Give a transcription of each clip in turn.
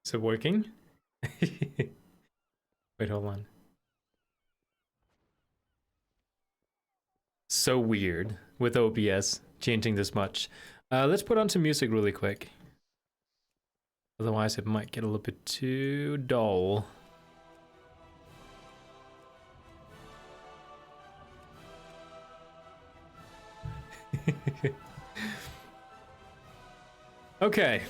Is it working? Wait, hold on. So weird with OBS changing this much. Let's put on some music really quick. Otherwise it might get a little bit too dull. Okay.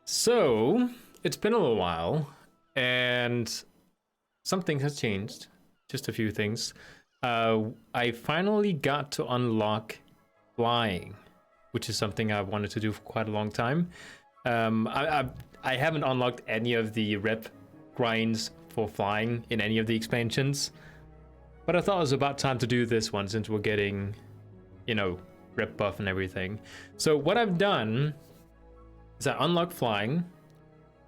So, it's been a little while, and something has changed. Just a few things. I finally got to unlock flying, which is something I wanted to do for quite a long time. I haven't unlocked any of the rep grinds for flying in any of the expansions, but I thought it was about time to do this one since we're getting, you know, rep buff and everything. So what I've done is I unlocked flying.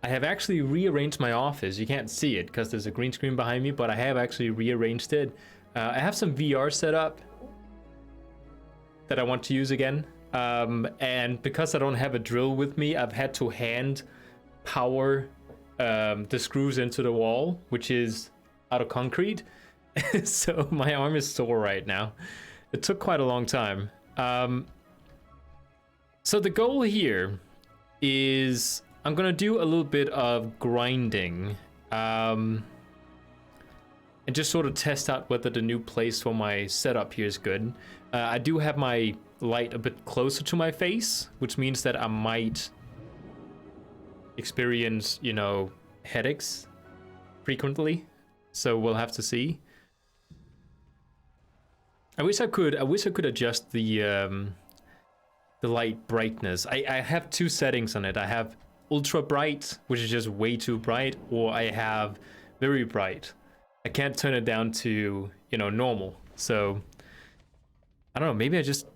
I have actually rearranged my office. You can't see it because there's a green screen behind me, but I have actually rearranged it. I have some VR set up that I want to use again. And because I don't have a drill with me, I've had to hand power the screws into the wall, which is out of concrete. So my arm is sore right now. It took quite a long time. So the goal here is I'm gonna do a little bit of grinding and just sort of test out whether the new place for my setup here is good. I do have my light a bit closer to my face, which means that I might experience, you know, headaches frequently. So we'll have to see. I wish I could adjust the light brightness. I have two settings on it. I have ultra bright, which is just way too bright, or I have very bright. I can't turn it down to, you know, normal. So I don't know, maybe I just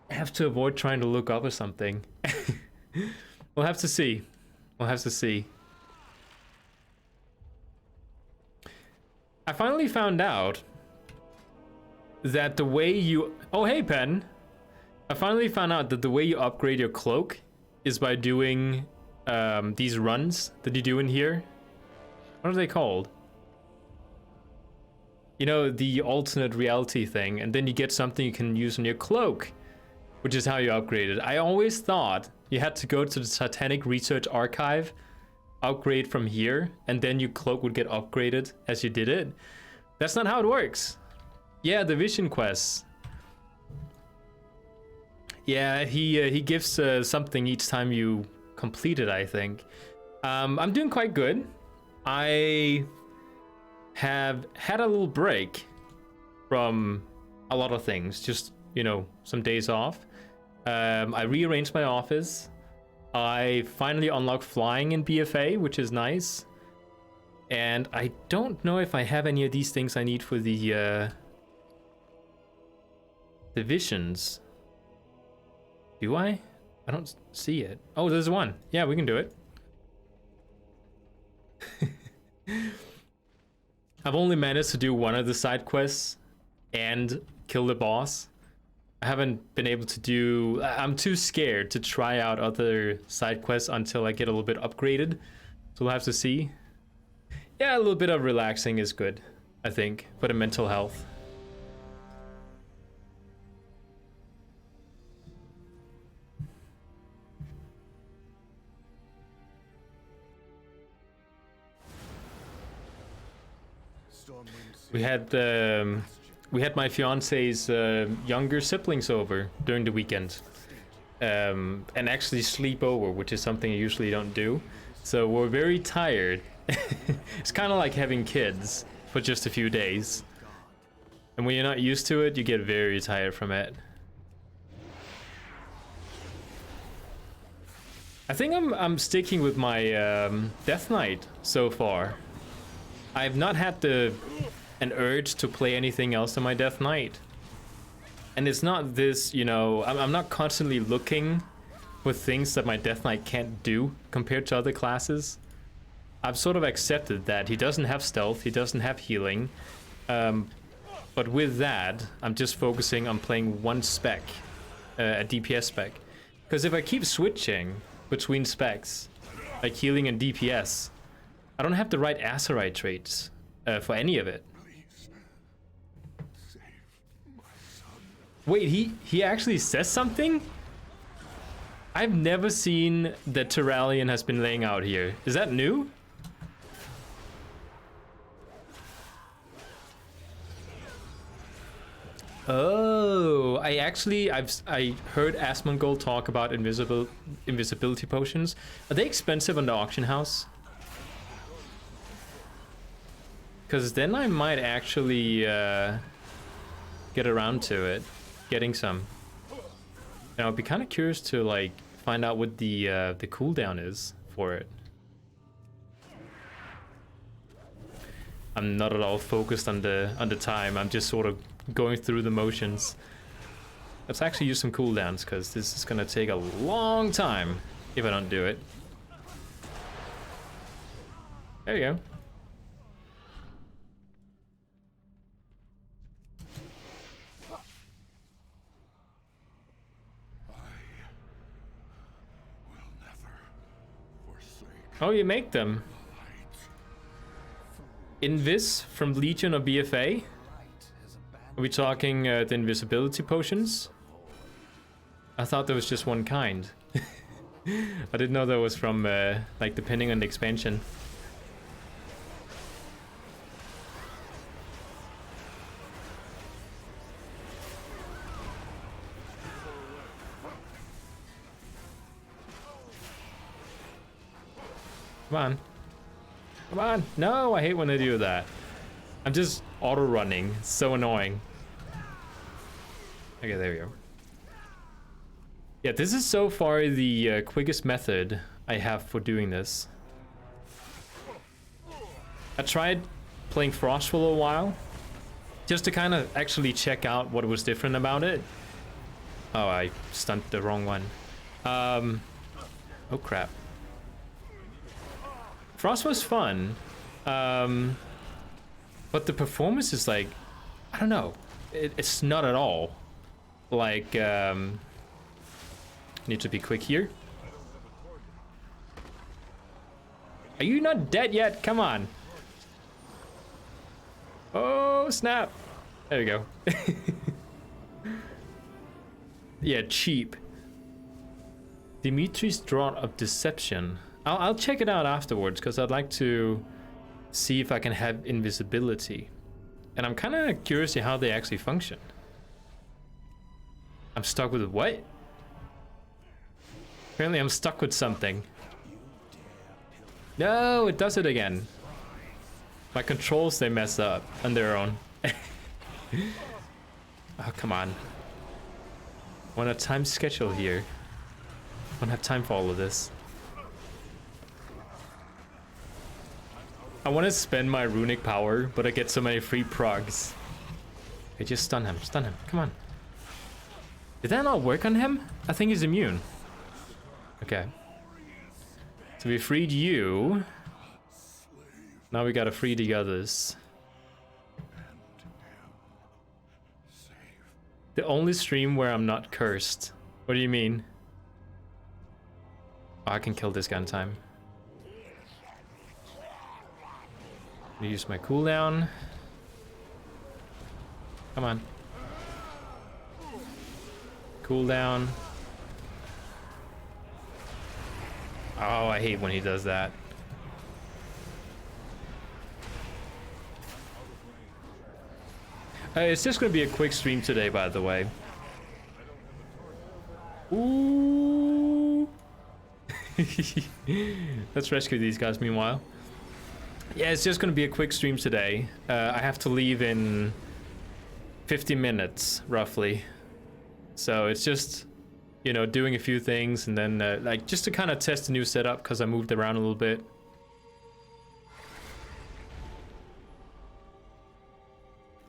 have to avoid trying to look up or something. We'll have to see. We'll have to see. I finally found out that the way you... Oh, hey, Pen. I finally found out that the way you upgrade your cloak is by doing these runs that you do in here. What are they called? You know, the alternate reality thing, and then you get something you can use on your cloak, which is how you upgrade it. I always thought you had to go to the Titanic Research Archive, upgrade from here, and then your cloak would get upgraded as you did it. That's not how it works. Yeah, the vision quests. Yeah, he gives something each time you complete it, I think. I'm doing quite good. I have had a little break from a lot of things, just, you know, some days off. I rearranged my office. I finally unlocked flying in BFA, which is nice. And I don't know if I have any of these things I need for the visions. Do I? I don't see it. Oh, there's one. Yeah, we can do it. I've only managed to do one of the side quests and kill the boss. I haven't been able to do... I'm too scared to try out other side quests until I get a little bit upgraded. So we'll have to see. Yeah, a little bit of relaxing is good, I think, for the mental health. We had my fiance's younger siblings over during the weekend, and actually sleep over, which is something I usually don't do. So we're very tired. It's kind of like having kids for just a few days, and when you're not used to it, you get very tired from it. I think I'm sticking with my Death Knight so far. I've not had an urge to play anything else on my Death Knight. And it's not this, you know, I'm not constantly looking for things that my Death Knight can't do compared to other classes. I've sort of accepted that he doesn't have stealth, he doesn't have healing. But with that, I'm just focusing on playing one spec, a DPS spec. Because if I keep switching between specs, like healing and DPS, I don't have the right Azerite traits for any of it. Wait, he actually says something? I've never seen that Tyrallion has been laying out here. Is that new? Oh, I heard Asmongold talk about invisibility potions. Are they expensive on the auction house? Because then I might actually get around to it, getting some. And I'd be kind of curious to like find out what the cooldown is for it. I'm not at all focused on the time. I'm just sort of going through the motions. Let's actually use some cooldowns because this is gonna take a long time if I don't do it. There you go. Oh, you make them. Invis from Legion or BFA? Are we talking the invisibility potions? I thought there was just one kind. I didn't know that was from, like, depending on the expansion. Come on. Come on. No, I hate when they do that. I'm just auto-running. It's so annoying. Okay, there we go. Yeah, this is so far the quickest method I have for doing this. I tried playing Frost for a while, just to kind of actually check out what was different about it. Oh, I stunned the wrong one. Oh crap. Frost was fun, but the performance is like, I don't know, it's not at all. Like, need to be quick here. Are you not dead yet? Come on. Oh, snap. There we go. Yeah, cheap. Dimitri's Draught of Deception. I'll check it out afterwards because I'd like to see if I can have invisibility. And I'm kind of curious to how they actually function. I'm stuck with what? Apparently I'm stuck with something. No, it does it again. My controls, they mess up on their own. Oh, come on. Want a time schedule here. Don't have time for all of this. I want to spend my runic power, but I get so many free progs. Okay, just stun him, come on. Did that not work on him? I think he's immune. Okay. So we freed you. Now we gotta free the others. The only stream where I'm not cursed. What do you mean? Oh, I can kill this guy in time. Use my cooldown. Come on. Cooldown. Oh, I hate when he does that. It's just gonna be a quick stream today, by the way. Ooh. Let's rescue these guys meanwhile. Yeah, it's just gonna be a quick stream today. I have to leave in 50 minutes, roughly. So it's just, you know, doing a few things and then, like, just to kind of test the new setup because I moved around a little bit.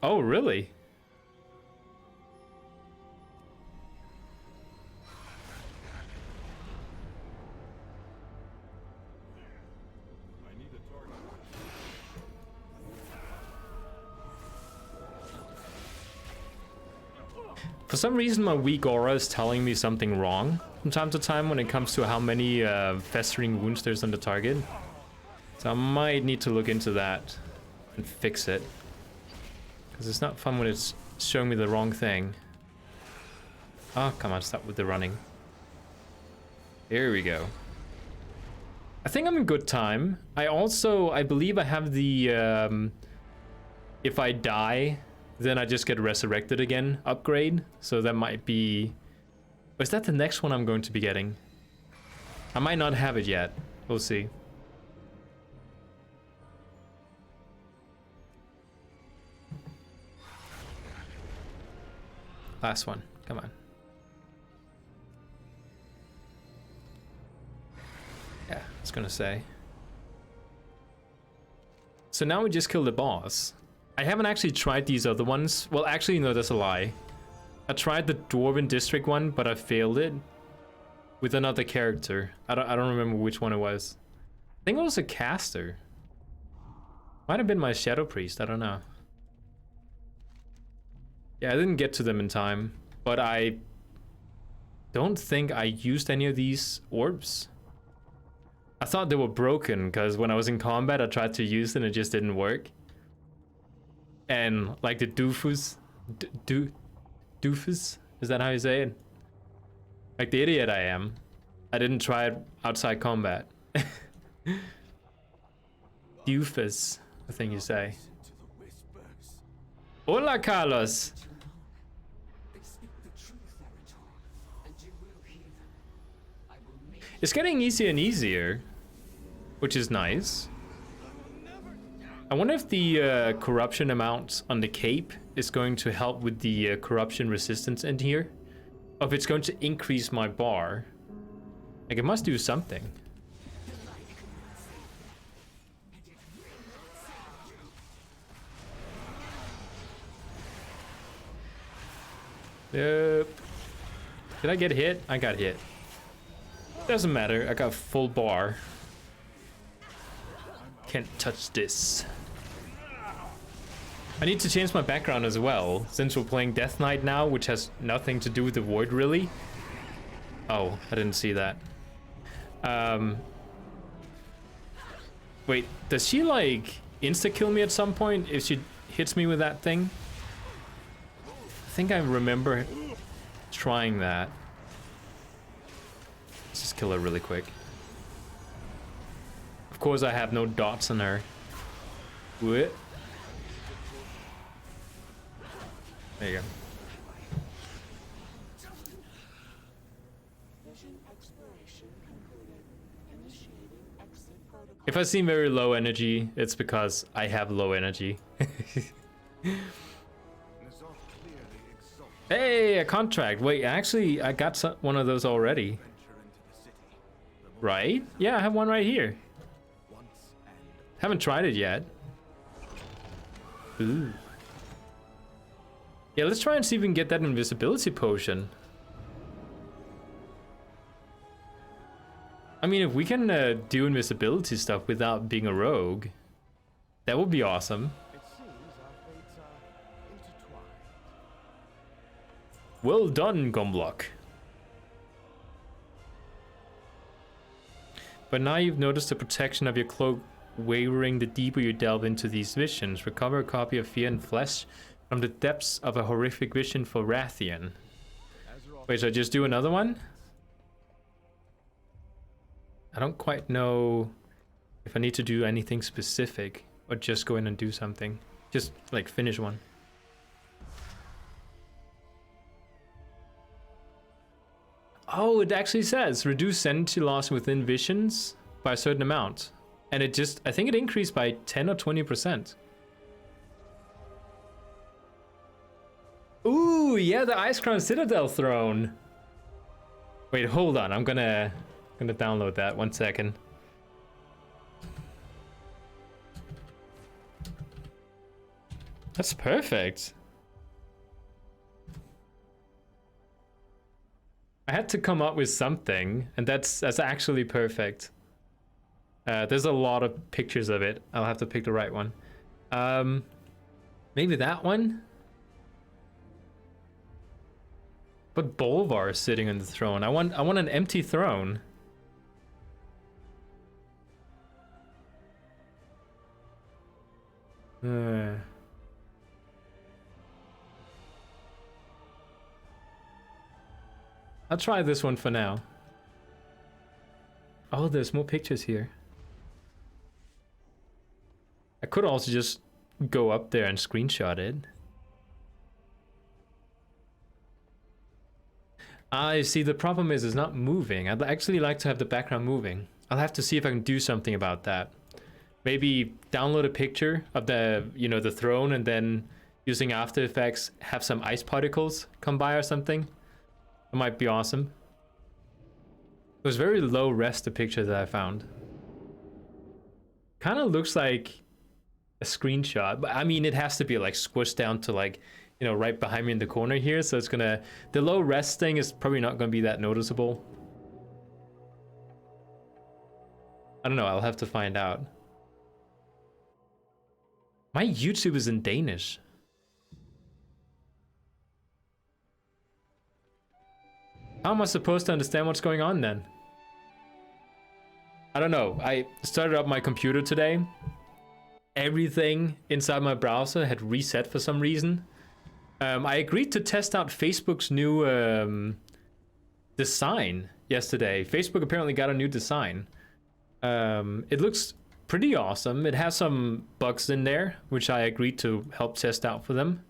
Oh, really? For some reason, my weak aura is telling me something wrong. from time to time when it comes to how many festering wounds there's on the target. So I might need to look into that and fix it. Because it's not fun when it's showing me the wrong thing. Oh, come on, stop with the running. Here we go. I think I'm in good time. I believe I have the, if I die, then I just get resurrected again upgrade. So that might be, or is that the next one I'm going to be getting? I might not have it yet. We'll see. Last one, come on. Yeah, I was gonna say. So now we just killed the boss. I haven't actually tried these other ones. Well, actually, no, that's a lie. I tried the Dwarven District one, but I failed it with another character. I don't remember which one it was. I think it was a caster. Might have been my Shadow Priest, I don't know. Yeah, I didn't get to them in time, but I don't think I used any of these orbs. I thought they were broken because when I was in combat, I tried to use them and it just didn't work. And like the doofus, doofus, is that how you say it? Like the idiot I am, I didn't try it outside combat. Doofus, I think you say. Hola, Carlos. It's getting easier and easier, which is nice. I wonder if the corruption amount on the cape is going to help with the corruption resistance in here. Or if it's going to increase my bar. Like, it must do something. Yep. Did I get hit? I got hit. Doesn't matter, I got full bar. Can't touch this. I need to change my background as well, since we're playing Death Knight now, which has nothing to do with the Void, really. Oh, I didn't see that. Wait, does she, like, insta-kill me at some point if she hits me with that thing? I think I remember trying that. Let's just kill her really quick. Of course, I have no dots on her. What? There you go. If I seem very low energy, it's because I have low energy. Hey, a contract. Wait, actually, I got one of those already. Right? Yeah, I have one right here. Haven't tried it yet. Ooh. Yeah, let's try and see if we can get that invisibility potion. I mean, if we can do invisibility stuff without being a rogue, that would be awesome. Well done, Gomlock. But now you've noticed the protection of your cloak wavering the deeper you delve into these visions. Recover a copy of Fear and Flesh from the depths of a horrific vision for Rathian. Wait, should I just do another one? I don't quite know if I need to do anything specific or just go in and do something. Just like finish one. Oh, it actually says reduce sanity loss within visions by a certain amount. And it just, I think it increased by 10 or 20%. Ooh, yeah, the Ice Crown Citadel throne. Wait, hold on. I'm gonna download that. 1 second. That's perfect. I had to come up with something, and that's actually perfect. There's a lot of pictures of it. I'll have to pick the right one. Maybe that one? But Bolvar is sitting on the throne. I want an empty throne. I'll try this one for now. Oh, there's more pictures here. I could also just go up there and screenshot it. I see, the problem is it's not moving. I'd actually like to have the background moving. I'll have to see if I can do something about that. Maybe download a picture of the, you know, the throne, and then using After Effects have some ice particles come by or something. It might be awesome. It was very low res, the picture that I found. Kind of looks like a screenshot, but I mean, it has to be like squished down to like, you know, right behind me in the corner here. So it's gonna, the low res thing is probably not gonna be that noticeable. I don't know, I'll have to find out. My YouTube is in Danish. How am I supposed to understand what's going on then? I don't know. I started up my computer today. Everything inside my browser had reset for some reason. I agreed to test out Facebook's new design yesterday. Facebook apparently got a new design. It looks pretty awesome. It has some bugs in there, which I agreed to help test out for them.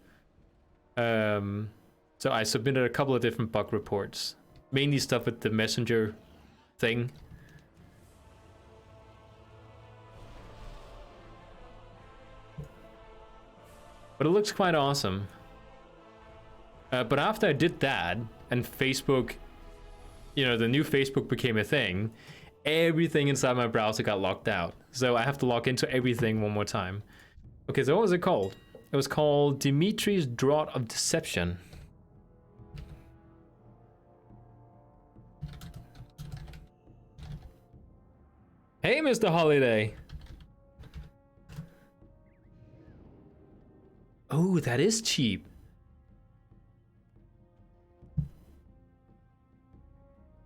So I submitted a couple of different bug reports. Mainly stuff with the messenger thing. But it looks quite awesome. But after I did that, and Facebook, you know, the new Facebook became a thing, everything inside my browser got locked out. So I have to log into everything one more time. Okay, so what was it called? It was called Dimitri's Draught of Deception. Hey, Mr. Holiday. Oh, that is cheap.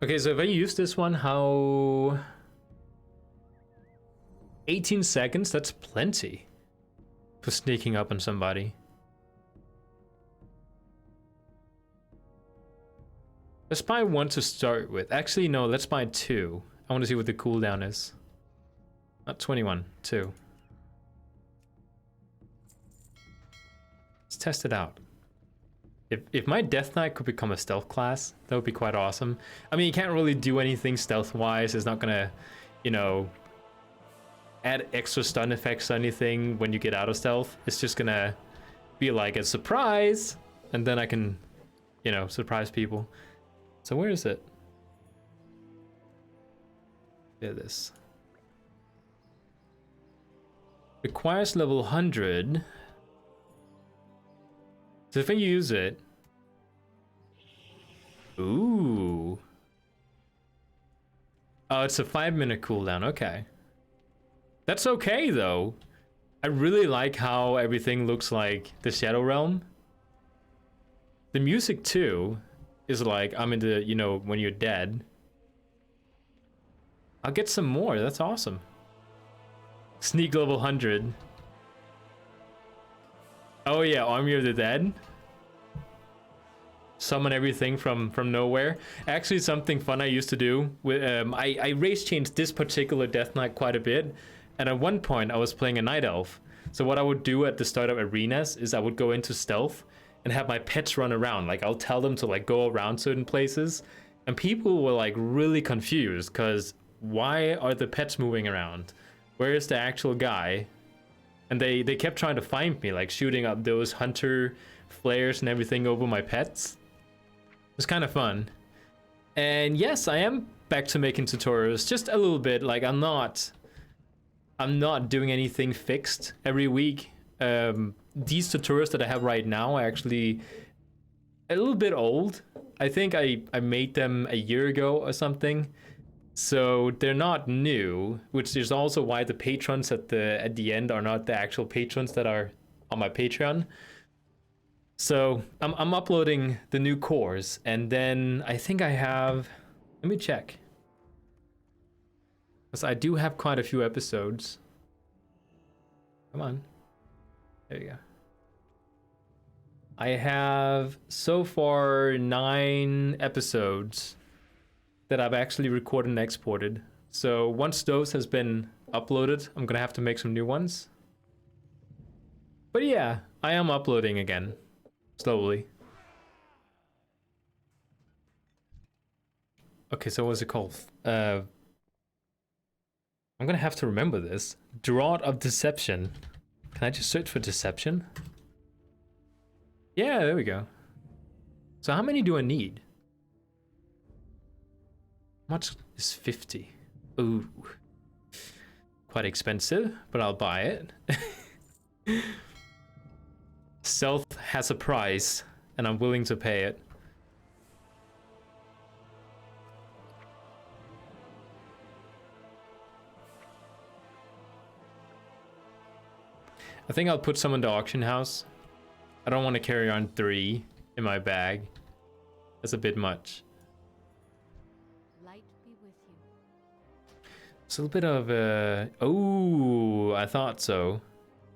Okay, so if I use this one, how... 18 seconds, that's plenty for sneaking up on somebody. Let's buy one to start with. Actually, no, let's buy two. I want to see what the cooldown is. Not 21, 2. Let's test it out. If my Death Knight could become a stealth class, that would be quite awesome. I mean, you can't really do anything stealth-wise. It's not gonna, you know, add extra stun effects or anything when you get out of stealth. It's just gonna be like a surprise, and then I can, you know, surprise people. So where is it? There it is. Requires level 100. So if I use it... Ooh. Oh, it's a 5-minute cooldown, okay. That's okay, though. I really like how everything looks like the Shadow Realm. The music, too, is like, I'm in the, you know, when you're dead. I'll get some more, that's awesome. Sneak level 100. Oh yeah, Army of the Dead. Summon everything from nowhere. Actually, something fun I used to do with I race changed this particular Death Knight quite a bit, and at one point I was playing a Night Elf. So what I would do at the start of arenas is I would go into stealth and have my pets run around. Like, I'll tell them to like go around certain places, and people were like really confused because why are the pets moving around? Where is the actual guy? And they kept trying to find me, like shooting up those hunter flares and everything over my pets. It was kind of fun. And yes, I am back to making tutorials, just a little bit. Like, I'm not doing anything fixed every week. These tutorials that I have right now are actually a little bit old. I think I made them a year ago or something. So they're not new, which is also why the patrons at the end are not the actual patrons that are on my Patreon. So I'm uploading the new cores, and then I think I have. Let me check. Because I do have quite a few episodes. Come on. There you go. I have so far 9 episodes that I've actually recorded and exported. So once those has been uploaded, I'm gonna have to make some new ones. But yeah, I am uploading again, slowly. Okay, so what's it called? I'm gonna have to remember this. Draught of Deception. Can I just search for Deception? Yeah, there we go. So how many do I need? How much is 50? Ooh. Quite expensive, but I'll buy it. Stealth has a price, and I'm willing to pay it. I think I'll put some in the auction house. I don't want to carry on 3 in my bag. That's a bit much. Light be with you. It's a little bit of oh, I thought so.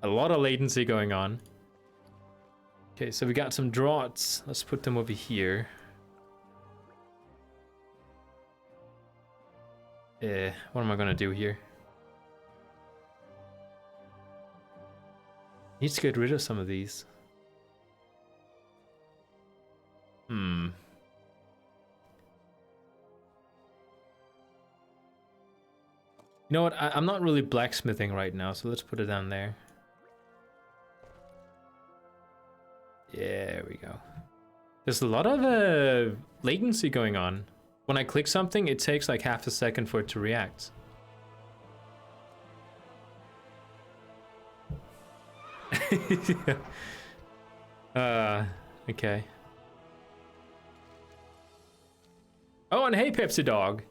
A lot of latency going on. Okay, so we got some draughts. Let's put them over here. What am I gonna do here? Need to get rid of some of these. You know what? I'm not really blacksmithing right now, so let's put it down there. Yeah, there we go. There's a lot of latency going on. When I click something, it takes like half a second for it to react. Okay. Oh, and hey, Pepsi Dog.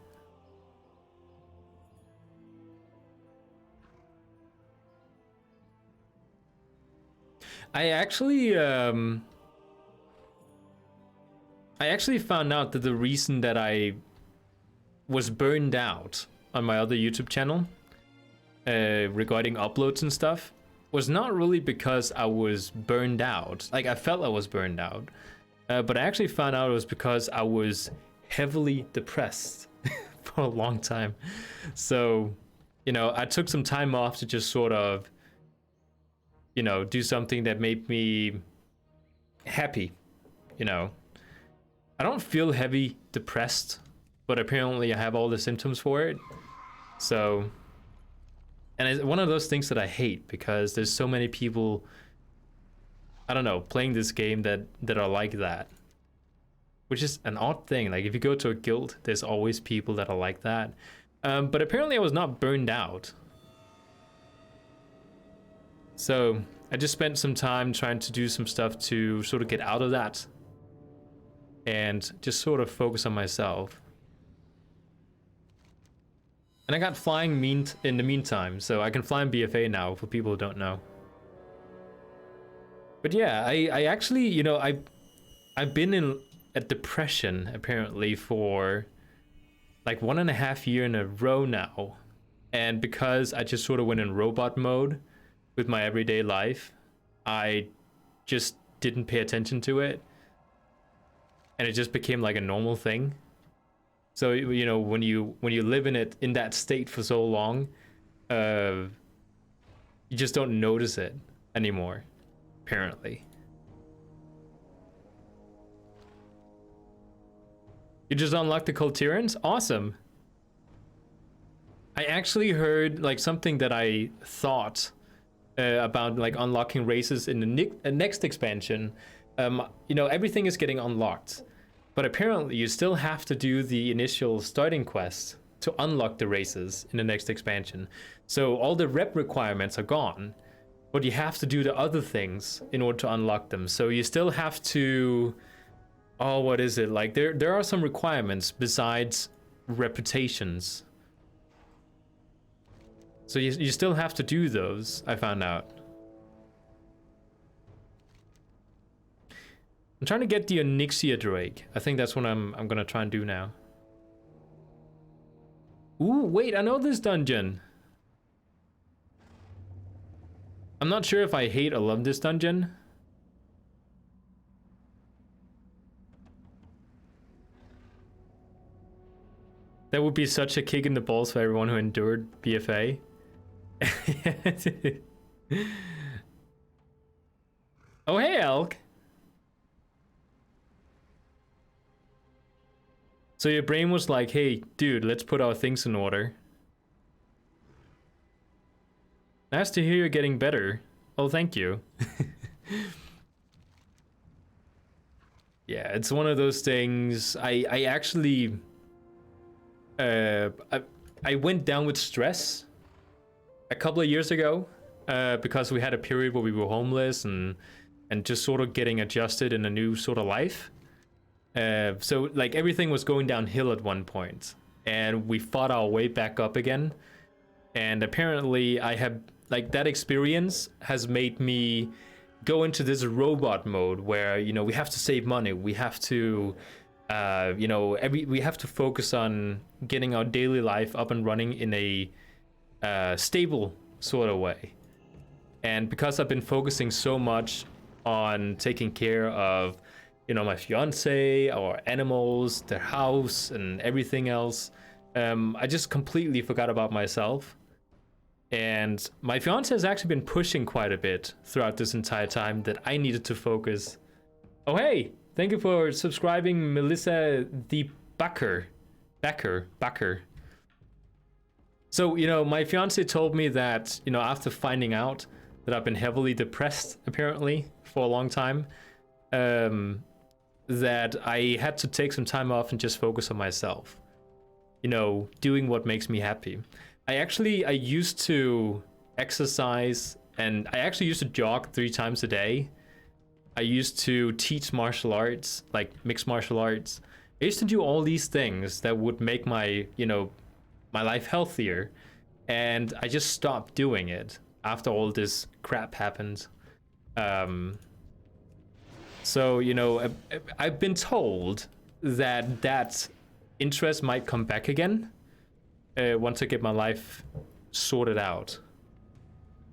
I actually found out that the reason that I was burned out on my other YouTube channel regarding uploads and stuff was not really because I was burned out. Like, I felt I was burned out. But I actually found out it was because I was heavily depressed for a long time. So, you know, I took some time off to just sort of, you know, do something that made me happy, you know. I don't feel heavy depressed, but apparently I have all the symptoms for it. So, and it's one of those things that I hate because there's so many people, I don't know, playing this game that are like that. Which is an odd thing. Like, if you go to a guild, there's always people that are like that. But apparently I was not burned out. So I just spent some time trying to do some stuff to sort of get out of that. And just sort of focus on myself. And I got flying in the meantime, so I can fly in BFA now, for people who don't know. But yeah, I actually, you know, I've been in a depression, apparently, for like 1.5 years in a row now. And because I just sort of went in robot mode with my everyday life, I just didn't pay attention to it. And it just became like a normal thing. So, you know, when you live in that state for so long, you just don't notice it anymore, apparently. You just unlocked the Culturians? Awesome. I actually heard like something that I thought about like unlocking races in the next expansion. You know, everything is getting unlocked, but apparently you still have to do the initial starting quest to unlock the races in the next expansion. So all the rep requirements are gone, but you have to do the other things in order to unlock them. So you still have to, oh, what is it? Like there are some requirements besides reputations. So you still have to do those, I found out. I'm trying to get the Onyxia Drake. I think that's what I'm gonna try and do now. Ooh, wait, I know this dungeon. I'm not sure if I hate or love this dungeon. That would be such a kick in the balls for everyone who endured BFA. Oh, hey, Elk. So your brain was like, hey, dude, let's put our things in order. Nice to hear you're getting better. Oh, thank you. Yeah, it's one of those things. I actually... I went down with stress a couple of years ago because we had a period where we were homeless and just sort of getting adjusted in a new sort of life. So like everything was going downhill at one point, and we fought our way back up again. And apparently I have like that experience has made me go into this robot mode where, you know, we have to save money. We have to, you know, we have to focus on getting our daily life up and running in a stable sort of way. And because I've been focusing so much on taking care of, you know, my fiance, our animals, their house, and everything else, I just completely forgot about myself. And my fiance has actually been pushing quite a bit throughout this entire time that I needed to focus. Oh, hey, thank you for subscribing, Melissa the Backer. So, you know, my fiance told me that, you know, after finding out that I've been heavily depressed, apparently, for a long time, that I had to take some time off and just focus on myself. You know, doing what makes me happy. I used to exercise, and I actually used to jog 3 times a day. I used to teach martial arts, like mixed martial arts. I used to do all these things that would make my, you know, my life healthier. And I just stopped doing it after all this crap happened. So, you know, I've been told that interest might come back again once I get my life sorted out.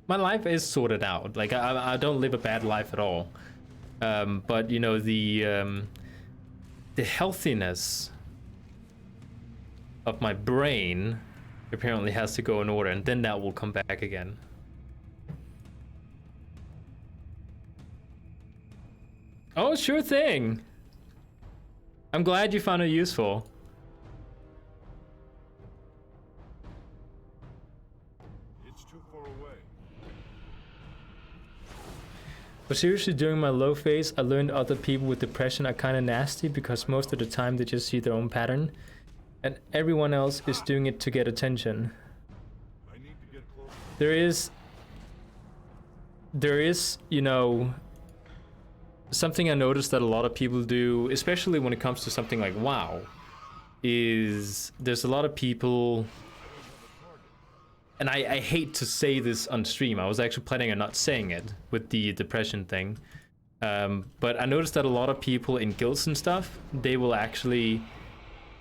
My life is sorted out. Like, I don't live a bad life at all. But, you know, the healthiness of my brain apparently has to go in order, and then that will come back again. Oh, sure thing. I'm glad you found it useful. It's too far away. But seriously, during my low phase, I learned other people with depression are kind of nasty because most of the time they just see their own pattern, and everyone else is doing it to get attention. I need to get closer. There is, you know, something I noticed that a lot of people do, especially when it comes to something like WoW, is there's a lot of people, and I hate to say this on stream, I was actually planning on not saying it with the depression thing, but I noticed that a lot of people in guilds and stuff, they will actually,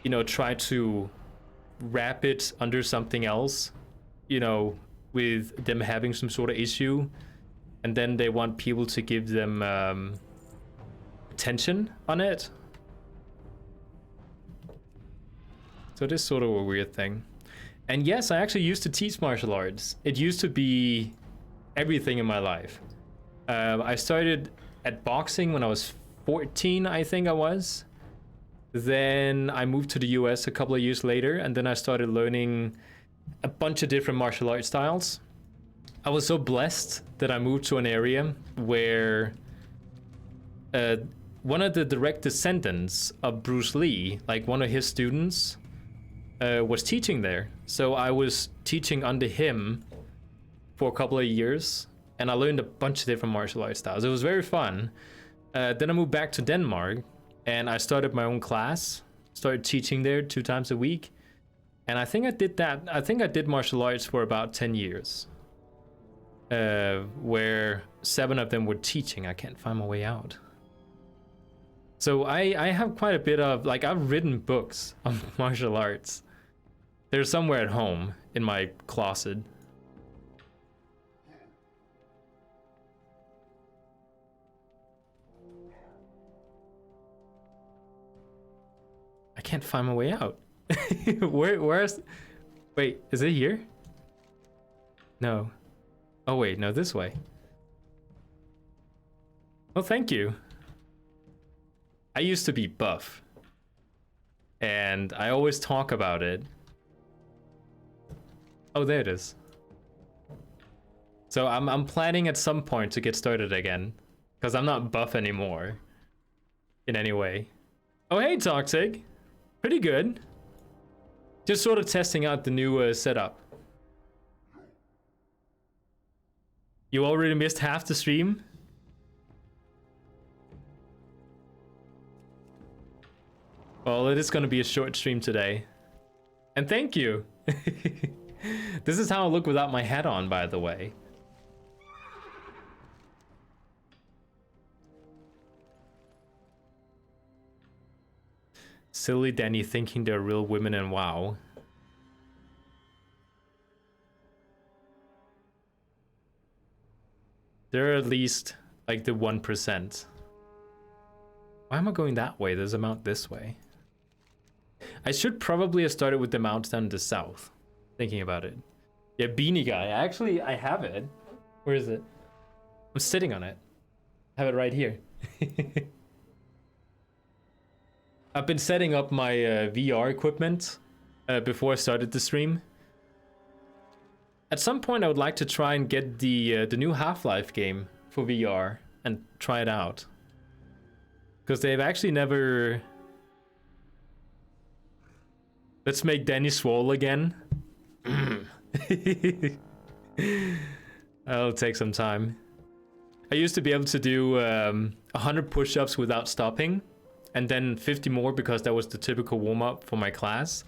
you know, try to wrap it under something else, you know, with them having some sort of issue, and then they want people to give them attention on it. So it is sort of a weird thing. And yes, I actually used to teach martial arts. It used to be everything in my life. I started at boxing when I was 14, I think I was. Then I moved to the US a couple of years later, and then I started learning a bunch of different martial arts styles. I was so blessed that I moved to an area where one of the direct descendants of Bruce Lee, like one of his students, was teaching there. So I was teaching under him for a couple of years, and I learned a bunch of different martial arts styles. It was very fun. Then I moved back to Denmark, and I started my own class, started teaching there 2 times a week. And I think I did martial arts for about 10 years, where 7 of them were teaching. I can't find my way out. So I have quite a bit of, like, I've written books on martial arts. They're somewhere at home in my closet. I can't find my way out. Where's... Wait, is it here? No. Oh wait, no, this way. Well, thank you. I used to be buff. And I always talk about it. Oh, there it is. So I'm planning at some point to get started again. Because I'm not buff anymore. In any way. Oh, hey, Toxic. Pretty good. Just sort of testing out the new setup. You already missed half the stream? Well, it is going to be a short stream today. And thank you. This is how I look without my hat on, by the way. Silly Danny thinking they're real women in WoW. They're at least like the 1%. Why am I going that way? There's a mount this way. I should probably have started with the mounts down the south. Thinking about it. Yeah, beanie guy. Actually, I have it. Where is it? I'm sitting on it. I have it right here. I've been setting up my VR equipment before I started the stream. At some point, I would like to try and get the new Half-Life game for VR and try it out. Because they've actually never... Let's make Danny swole again. That'll take some time. I used to be able to do 100 push-ups without stopping. And then 50 more because that was the typical warm-up for my class.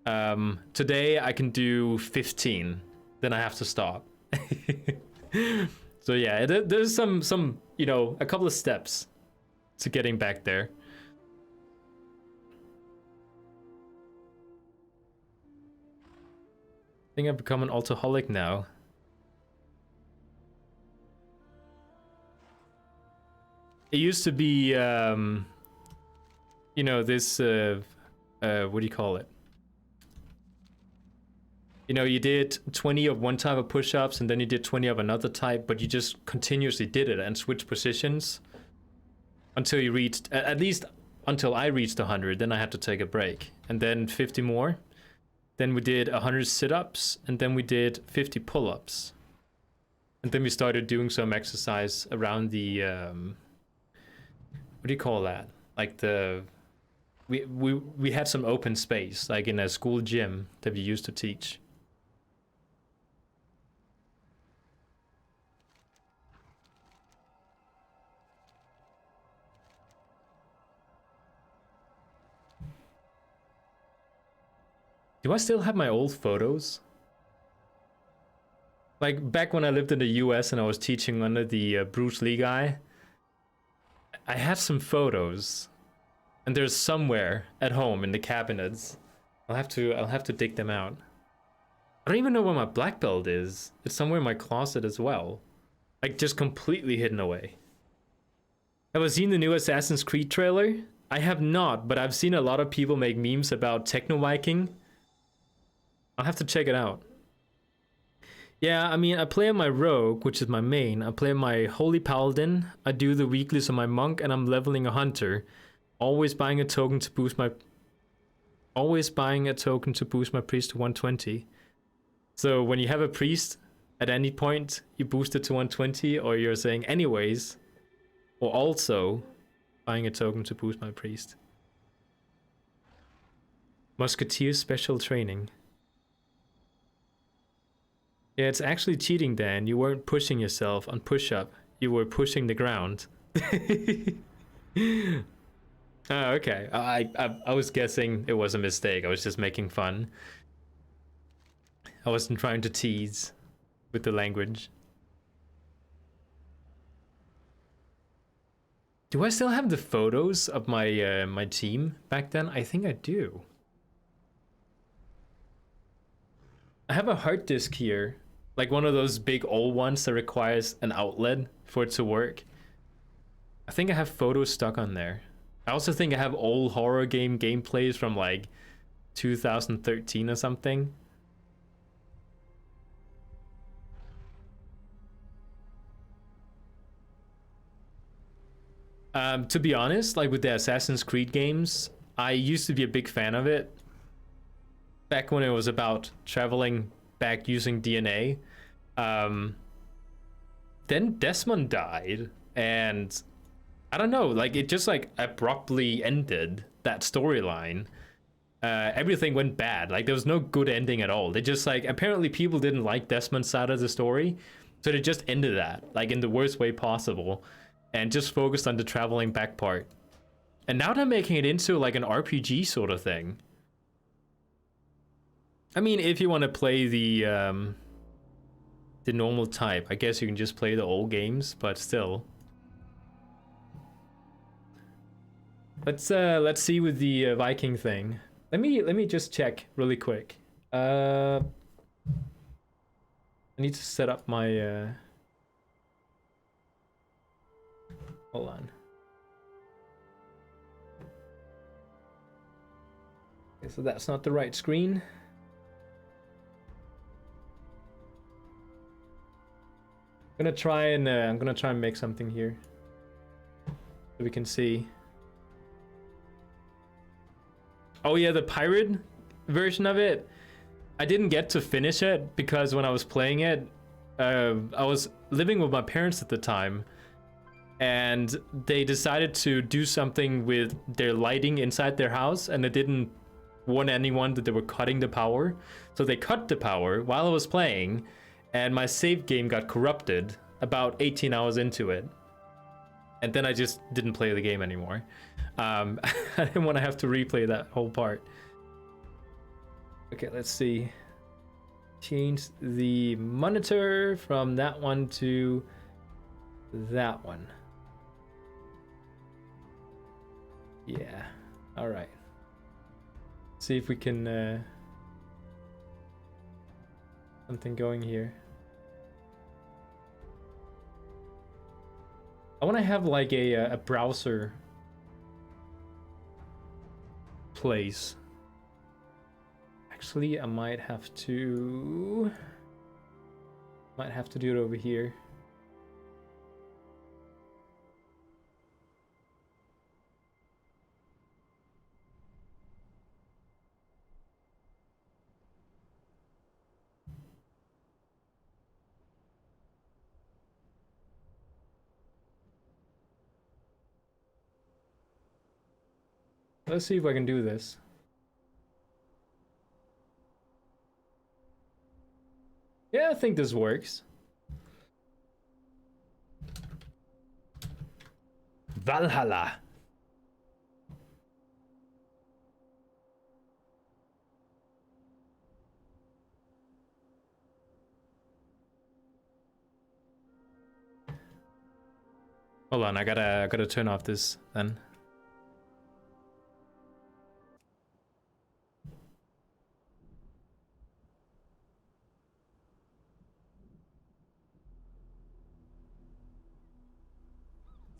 Today I can do 15. Then I have to stop. So yeah, there's some, you know, a couple of steps to getting back there. I think I've become an alcoholic now. It used to be, you know, this, what do you call it? You know, you did 20 of one type of push-ups and then you did 20 of another type, but you just continuously did it and switched positions until you reached, at least until I reached 100, then I had to take a break. And then 50 more. Then we did 100 sit-ups and then we did 50 pull-ups. And then we started doing some exercise around the, what do you call that? Like the... We had some open space, like in a school gym that we used to teach. Do I still have my old photos? Like back when I lived in the US and I was teaching under the Bruce Lee guy, I have some photos. And there's somewhere at home in the cabinets. I'll have to dig them out. I don't even know where my black belt is. It's somewhere in my closet as well. Like just completely hidden away. Have I seen the new Assassin's Creed trailer? I have not, but I've seen a lot of people make memes about Techno Viking. I'll have to check it out. Yeah, I mean, I play on my rogue, which is my main. I play on my holy paladin. I do the weeklies on my monk, and I'm leveling a hunter. Always buying a token to boost my priest to 120. So when you have a priest, at any point you boost it to 120, or you're saying anyways, or also buying a token to boost my priest. Musketeer special training. Yeah, it's actually cheating, Dan. You weren't pushing yourself on push-up. You were pushing the ground. Oh, okay. I was guessing it was a mistake. I was just making fun. I wasn't trying to tease with the language. Do I still have the photos of my my team back then? I think I do. I have a hard disk here, like one of those big old ones that requires an outlet for it to work. I think I have photos stuck on there. I also think I have old horror game gameplays from like 2013 or something. To be honest, like with the Assassin's Creed games, I used to be a big fan of it. Back when it was about traveling back using DNA. Then Desmond died, and I don't know, like it just like abruptly ended that storyline. Everything went bad. Like there was no good ending at all. They just like apparently people didn't like Desmond's side of the story, so they just ended that like in the worst way possible, and just focused on the traveling back part. And now they're making it into like an RPG sort of thing. I mean, if you want to play the normal type, I guess you can just play the old games, but still. Let's see with the Viking thing. Let me just check really quick. I need to set up my hold on. Okay, so that's not the right screen. I'm gonna try and make something here so we can see. Oh yeah, the pirate version of it. I didn't get to finish it because when I was playing it, I was living with my parents at the time, and they decided to do something with their lighting inside their house, and they didn't warn anyone that they were cutting the power. So they cut the power while I was playing, and my save game got corrupted about 18 hours into it. And then I just didn't play the game anymore. I didn't want to have to replay that whole part. Okay, let's see. Change the monitor from that one to that one. Yeah, all right. See if we can something going here. I want to have like a browser place. Actually, I might have to do it over here. Let's see if I can do this. Yeah, I think this works. Valhalla. Hold on, I gotta turn off this then.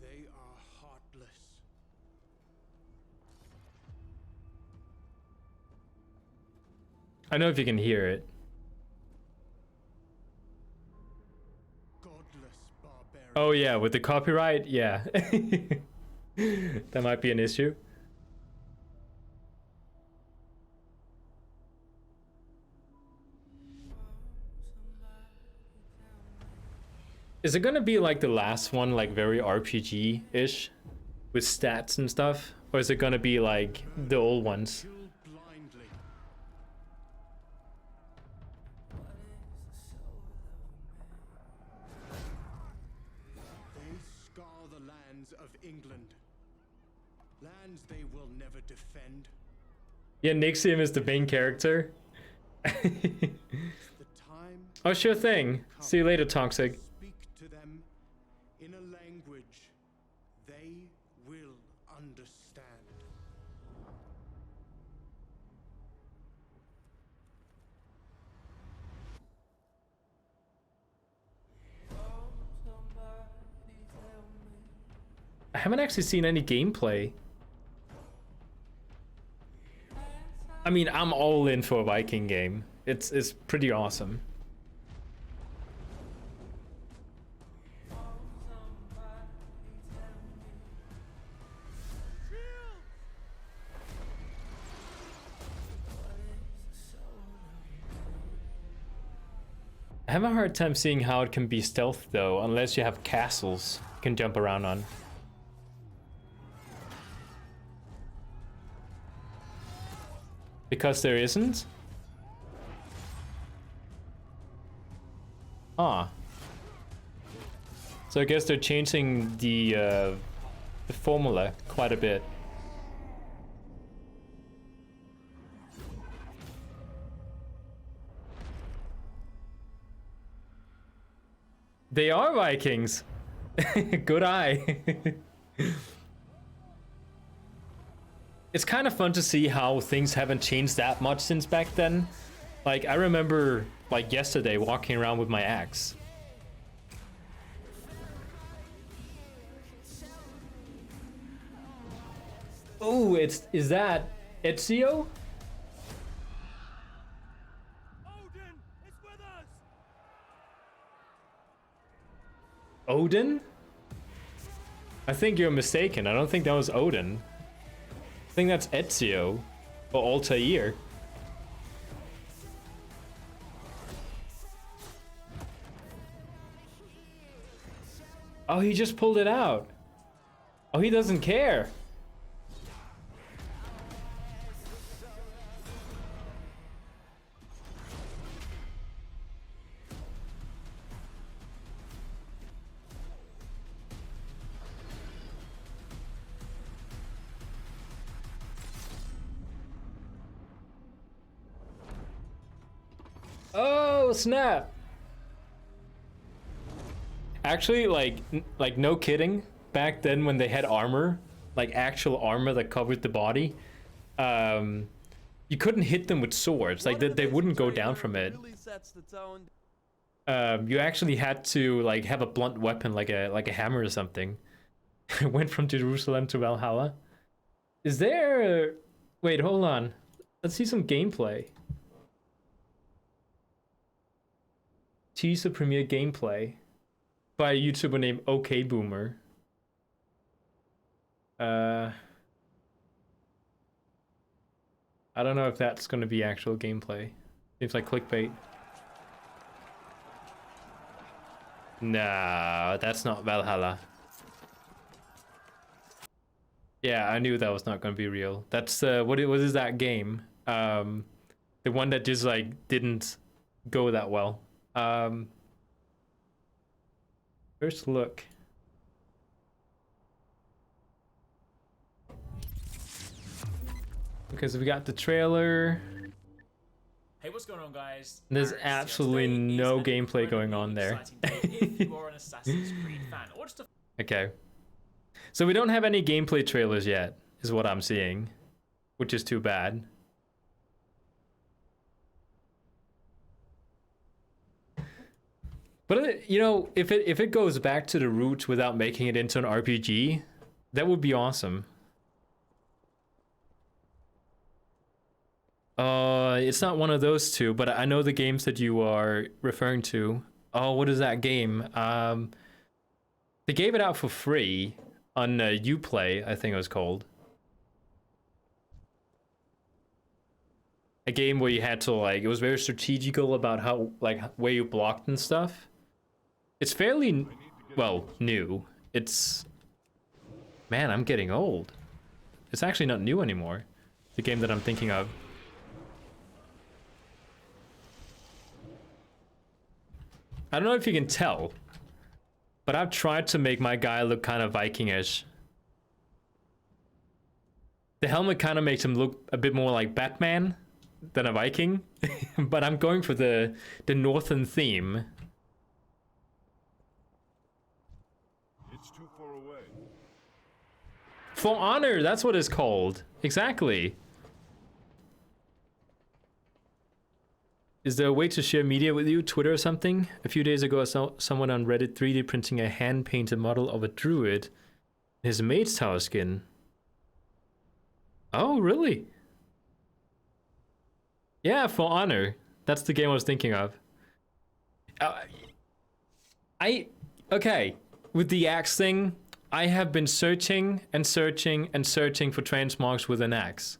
They are heartless. I know if you can hear it. Godless barbarians. Oh yeah, with the copyright, yeah. That might be an issue. Is it gonna be like the last one, like very RPG-ish, with stats and stuff? Or is it gonna be like the old ones? Kill blindly. They scar the lands of England. Lands they will never defend. Yeah, Nixium is the main character. The time Oh, sure thing. See you later, Toxic. speak to them in a language they I haven't actually seen any gameplay. I mean, I'm all in for a Viking game. It's pretty awesome. I have a hard time seeing how it can be stealth though, unless you have castles you can jump around on. Because there isn't? Ah. So I guess they're changing the formula quite a bit. They are Vikings. Good eye. It's kind of fun to see how things haven't changed that much since back then. Like, I remember, like, yesterday walking around with my axe. Oh, is that Ezio? Odin? I think you're mistaken. I don't think that was Odin. I think that's Ezio or Altair. Oh, he just pulled it out. Oh, he doesn't care. Oh, snap. Actually, like no kidding, back then when they had armor, like actual armor that covered the body, you couldn't hit them with swords. Like they wouldn't go down from it. You actually had to like have a blunt weapon, like a hammer or something. Went from Jerusalem to Valhalla. Is there? Wait, hold on. Let's see some gameplay. Teaser premiere gameplay by a YouTuber named OK Boomer. I don't know if that's gonna be actual gameplay. Seems like clickbait. No, that's not Valhalla. Yeah, I knew that was not gonna be real. That's what is that game? The one that just like didn't go that well. First look. Okay, so we got the trailer. Hey, what's going on, guys? There's absolutely no gameplay going on there. If you are an Assassin's Creed fan, or just a Okay. So we don't have any gameplay trailers yet, is what I'm seeing, which is too bad. But you know, if it goes back to the roots without making it into an RPG, that would be awesome. It's not one of those two, but I know the games that you are referring to. Oh, what is that game? They gave it out for free on Uplay, I think it was called. A game where you had to like, it was very strategical about how like where you blocked and stuff. It's fairly, well, new. It's, man, I'm getting old. It's actually not new anymore. The game that I'm thinking of. I don't know if you can tell, but I've tried to make my guy look kind of Viking-ish. The helmet kind of makes him look a bit more like Batman than a Viking, but I'm going for the northern theme. It's too far away. For Honor, that's what it's called. Exactly. Is there a way to share media with you, Twitter or something? A few days ago, I saw someone on Reddit 3D printing a hand-painted model of a druid His Maid's Tower skin. Oh, really? Yeah, For Honor. That's the game I was thinking of. Okay, with the axe thing, I have been searching and searching and searching for transmogs with an axe.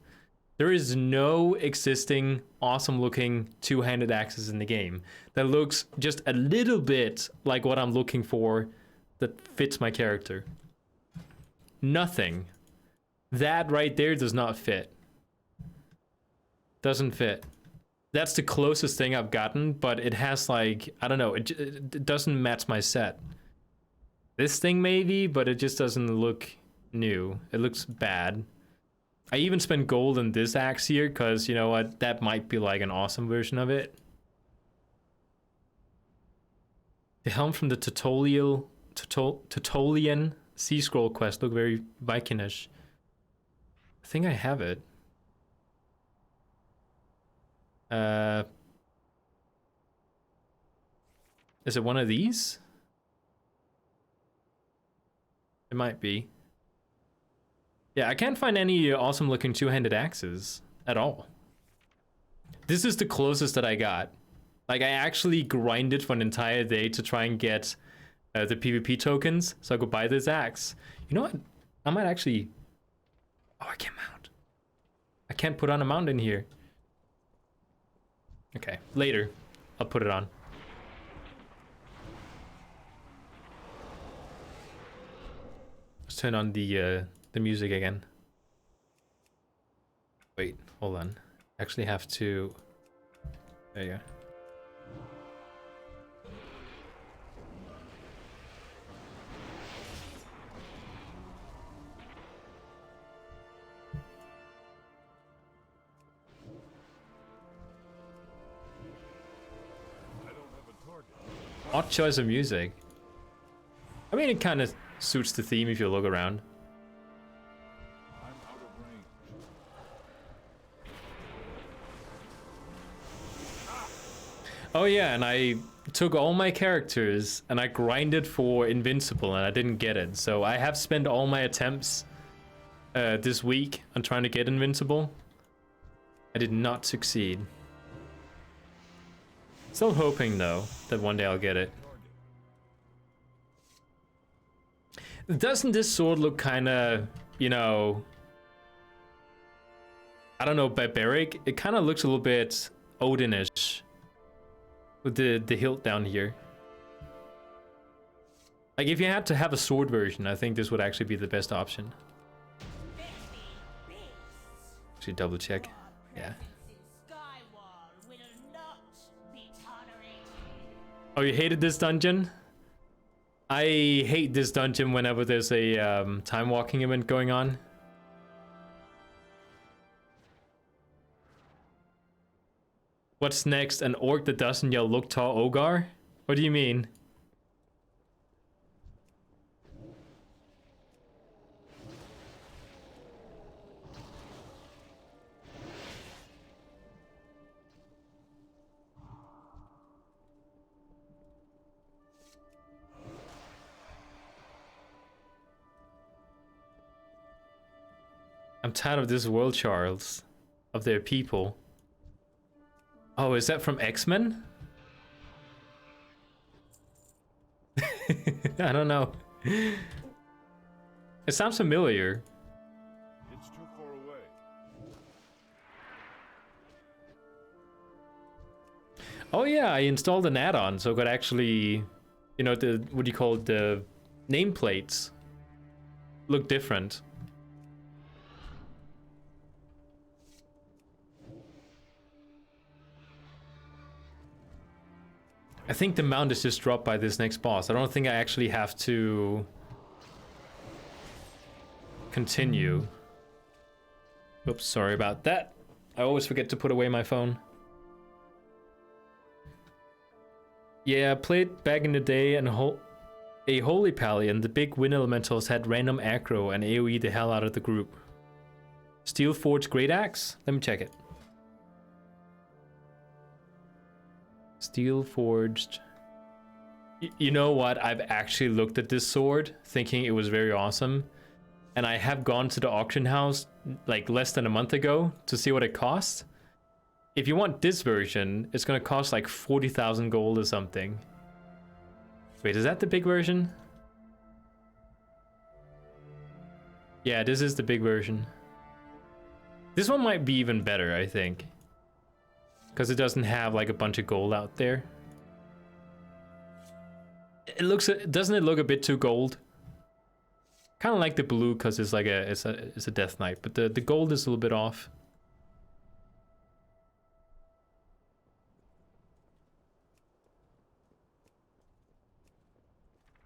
There is no existing awesome looking two-handed axes in the game that looks just a little bit like what I'm looking for that fits my character. Nothing. That right there does not fit. Doesn't fit. That's the closest thing I've gotten, but it has like, I don't know, it doesn't match my set. This thing maybe, but it just doesn't look new. It looks bad. I even spent gold on this axe here because, you know what, that might be like an awesome version of it. The helm from the Totolian Sea Scroll quest look very Vikingish. I think I have it. Is it one of these? It might be. Yeah, I can't find any awesome looking two-handed axes at all. This is the closest that I got. Like, I actually grinded for an entire day to try and get the PvP tokens so I could buy this axe. You know what? I might actually... Oh, I can't mount. I can't put on a mount in here. Okay, later. I'll put it on. Let's turn on the music again. Wait, hold on. Actually have to... There you go. Odd choice of music. I mean, it kind of suits the theme if you look around. I'm out of range. Oh yeah, and I took all my characters and I grinded for Invincible and I didn't get it. So I have spent all my attempts this week on trying to get Invincible. I did not succeed. Still hoping though that one day I'll get it. Doesn't this sword look kind of, you know, I don't know, barbaric? It kind of looks a little bit Odinish with the hilt down here. Like if you had to have a sword version, I think this would actually be the best option. Actually double check. Yeah. Oh, you hated this dungeon? I hate this dungeon whenever there's a time walking event going on. What's next? An orc that doesn't yell Loktar Ogar? What do you mean? I'm tired of this world, Charles. Of their people. Oh, is that from X-Men? I don't know. It sounds familiar. It's too far away. Oh yeah, I installed an add-on so I could actually, you know, the, what do you call it, the nameplates look different. I think the mount is just dropped by this next boss. I don't think I actually have to continue. Oops, sorry about that. I always forget to put away my phone. Yeah, I played back in the day and a Holy Pally and the big wind elementals had random aggro and AoE the hell out of the group. Steel Forged Great Axe? Let me check it. Steel Forged. You know what? I've actually looked at this sword thinking it was very awesome. and I have gone to the auction house like less than a month ago to see what it costs. If you want this version, it's gonna cost like 40,000 gold or something. Wait, is that the big version? Yeah, this is the big version. This one might be even better, I think. Because it doesn't have like a bunch of gold out there. It looks, doesn't it look a bit too gold? Kind of like the blue because it's like it's a Death Knight, but the gold is a little bit off.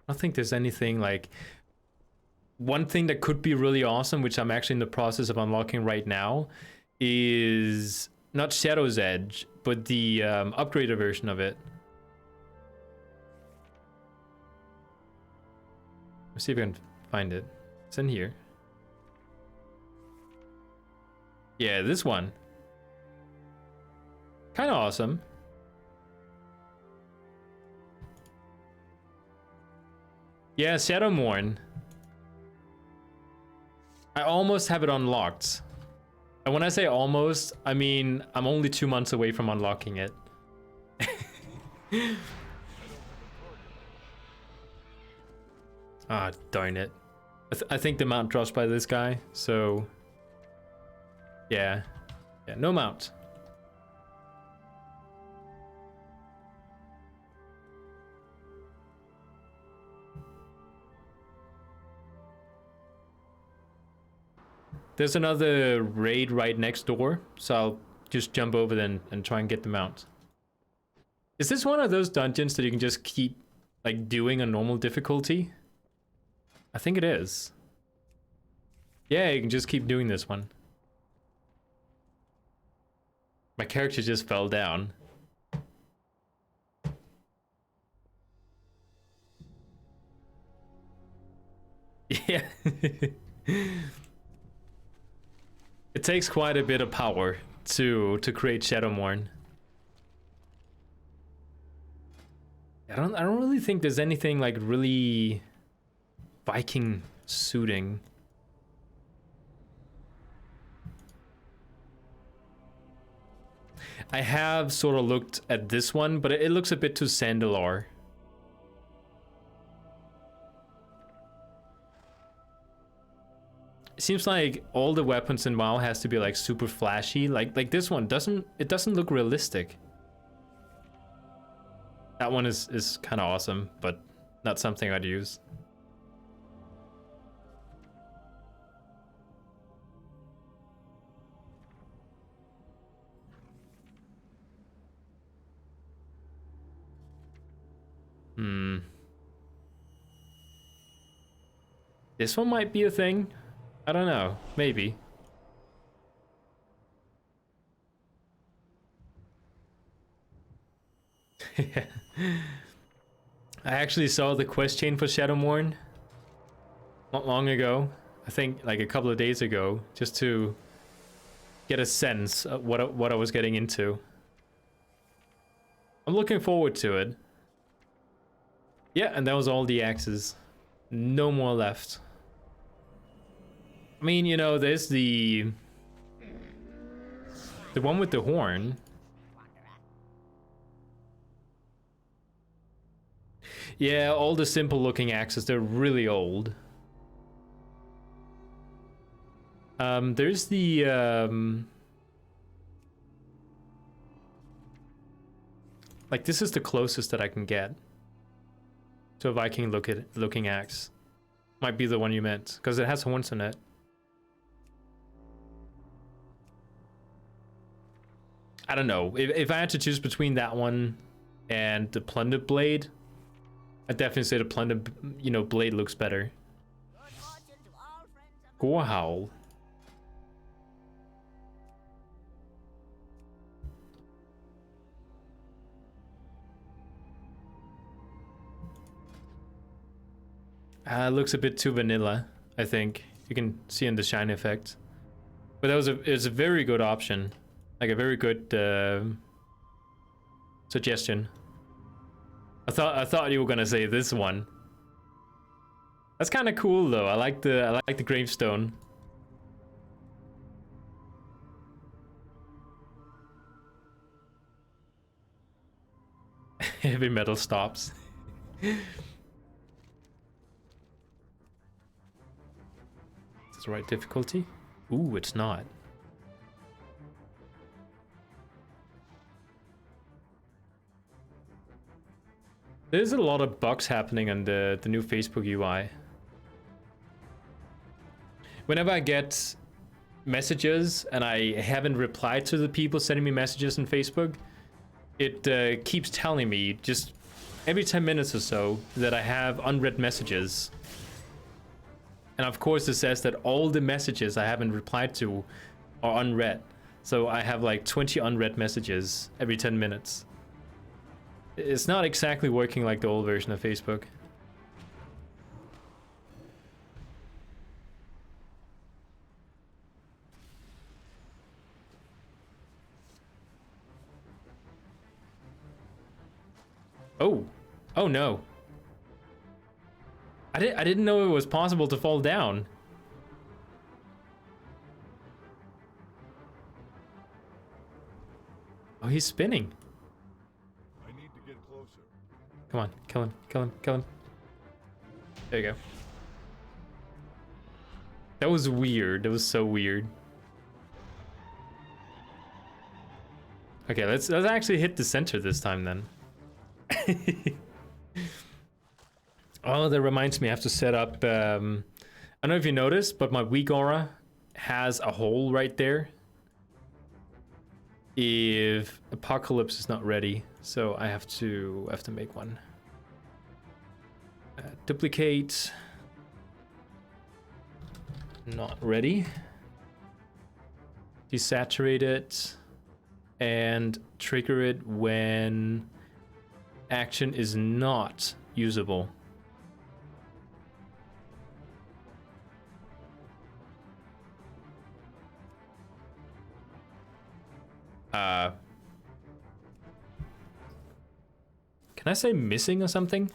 I don't think there's anything like... One thing that could be really awesome, which I'm actually in the process of unlocking right now, is not Shadow's Edge, but the upgraded version of it. Let's see if I can find it. It's in here. Yeah, this one. Kind of awesome. Yeah, Shadowmourne. I almost have it unlocked. And when I say almost, I mean I'm only 2 months away from unlocking it. Ah, darn it. I think the mount drops by this guy, so... Yeah. Yeah, no mount. There's another raid right next door, so I'll just jump over then and try and get the mount. Is this one of those dungeons that you can just keep like doing a normal difficulty? I think it is. Yeah, you can just keep doing this one. My character just fell down. Yeah. It takes quite a bit of power to create Shadowmourne. I don't really think there's anything like really Viking suiting. I have sort of looked at this one, but it looks a bit too Sandalar. It seems like all the weapons in WoW has to be like super flashy. Like this one doesn't look realistic. That one is kind of awesome, but not something I'd use. This one might be a thing. I don't know. Maybe. I actually saw the quest chain for Shadowmourne not long ago. I think like a couple of days ago, just to get a sense of what I was getting into. I'm looking forward to it. Yeah, and that was all the axes. No more left. I mean, you know, there's the one with the horn. Yeah, all the simple looking axes, they're really old. There's the like this is the closest that I can get to a Viking looking axe. Might be the one you meant, because it has horns on it. I don't know. If I had to choose between that one and the plundered blade, I'd definitely say the plundered, you know, blade looks better. Gorehowl. Looks a bit too vanilla, I think. You can see in the shine effect. But that was it's a very good option. Like a very good suggestion. I thought you were gonna say this one. That's kind of cool though. I like the gravestone. Heavy metal stops. Is this the right difficulty? Ooh, it's not. There's a lot of bugs happening on the new Facebook UI. Whenever I get messages and I haven't replied to the people sending me messages on Facebook, it keeps telling me just every 10 minutes or so that I have unread messages. And of course it says that all the messages I haven't replied to are unread. So I have like 20 unread messages every 10 minutes. It's not exactly working like the old version of Facebook. Oh, oh no. I didn't know it was possible to fall down. Oh, he's spinning. I need to get closer. Come on, kill him, kill him, kill him. There you go. That was weird. That was so weird. Okay, let's actually hit the center this time then. Oh, that reminds me, I have to set up, I don't know if you noticed, but my weak aura has a hole right there if Apocalypse is not ready, so I have to make one. Duplicate, not ready. Desaturate it and trigger it when action is not usable. Can I say missing or something?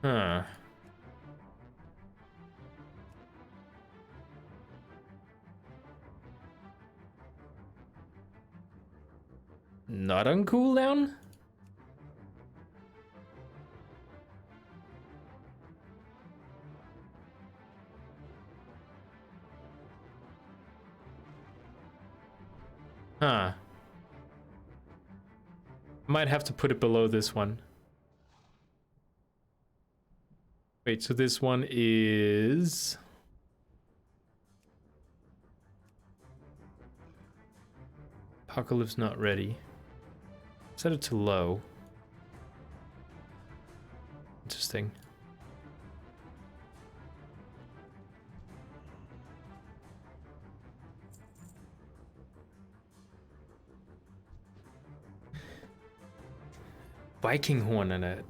Huh. Not on cooldown? Huh. Might have to put it below this one. Wait, so this one is... Apocalypse not ready. Set it to low. Interesting. Viking horn in it.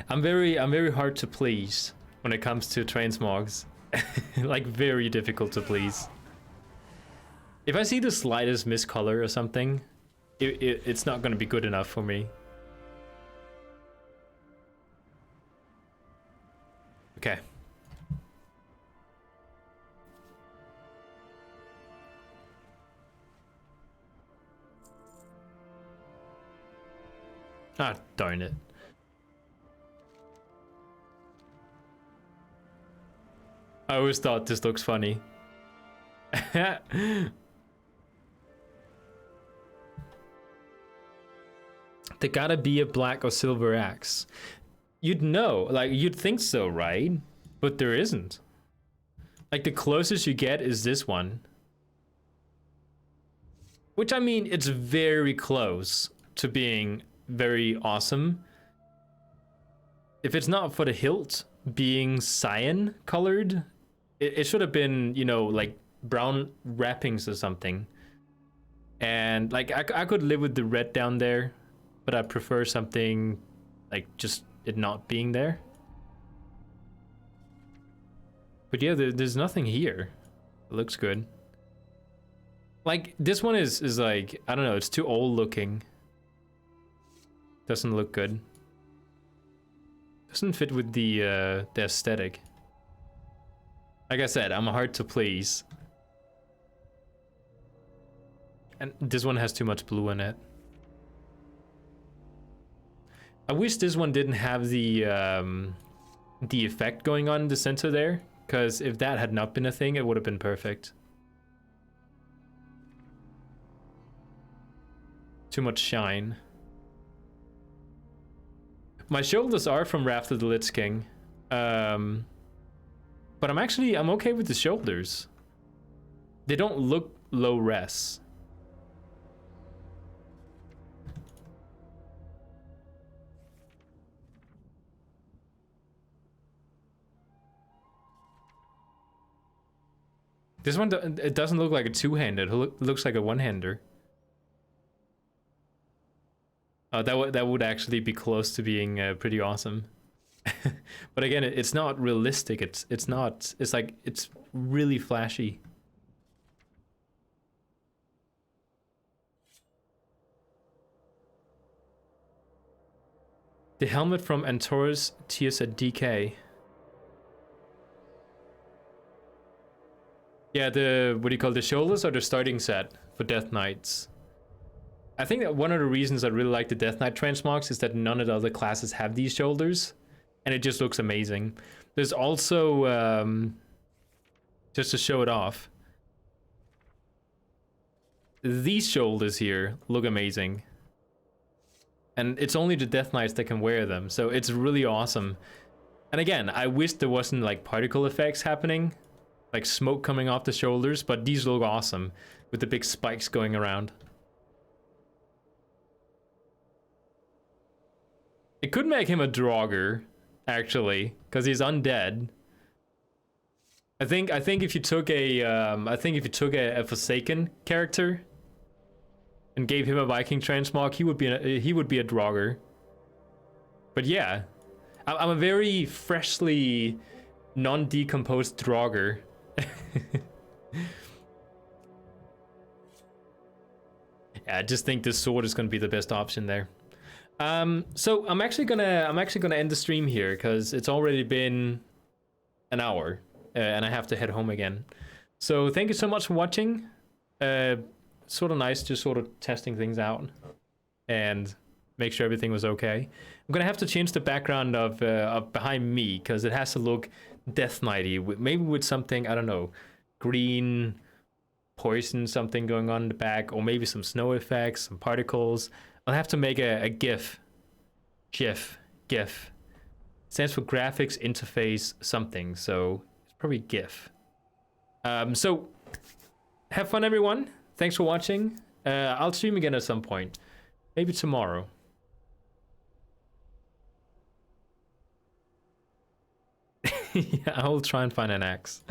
I'm very hard to please when it comes to transmogs. Like very difficult to please. If I see the slightest miscolor or something, it's not gonna be good enough for me. Okay. Ah, darn it. I always thought this looks funny. There gotta be a black or silver axe. You'd know, like, you'd think so, right? But there isn't. Like, the closest you get is this one. Which, I mean, it's very close to being very awesome. If it's not for the hilt being cyan colored, it should have been, you know, like brown wrappings or something. And like I could live with the red down there, but I prefer something like just it not being there. But yeah, there's nothing here. It looks good. Like, this one is like, I don't know, it's too old looking. Doesn't look good. Doesn't fit with the aesthetic. Like I said, I'm hard to please. And this one has too much blue in it. I wish this one didn't have the effect going on in the center there, because if that had not been a thing, it would have been perfect. Too much shine. My shoulders are from Wrath of the Lich King. But I'm okay with the shoulders. They don't look low res. This one, it doesn't look like a two-handed. It looks like a one-hander. Oh, that would actually be close to being pretty awesome. But again, it's not realistic. It's really flashy. The helmet from Antor's Tears at DK. Yeah, the shoulders are the starting set for Death Knights. I think that one of the reasons I really like the Death Knight transmogs is that none of the other classes have these shoulders, and it just looks amazing. There's also, just to show it off, these shoulders here look amazing. And it's only the Death Knights that can wear them, so it's really awesome. And again, I wish there wasn't like particle effects happening, like smoke coming off the shoulders, but these look awesome with the big spikes going around. It could make him a Draugr, actually, because he's undead. I think if you took a Forsaken character and gave him a Viking transmog, he would be a Draugr. But yeah, I'm a very freshly non-decomposed Draugr. Yeah, I just think this sword is gonna be the best option there. So I'm actually gonna end the stream here because it's already been an hour and I have to head home again. So thank you so much for watching. Sort of nice just sort of testing things out and make sure everything was okay. I'm gonna have to change the background of behind me because it has to look Death Knighty, maybe with something, I don't know, green poison something going on in the back, or maybe some snow effects, some particles. I'll have to make a GIF. GIF. Stands for graphics interface something, so it's probably GIF. So have fun, everyone. Thanks for watching. I'll stream again at some point, maybe tomorrow. Yeah, I'll try and find an axe.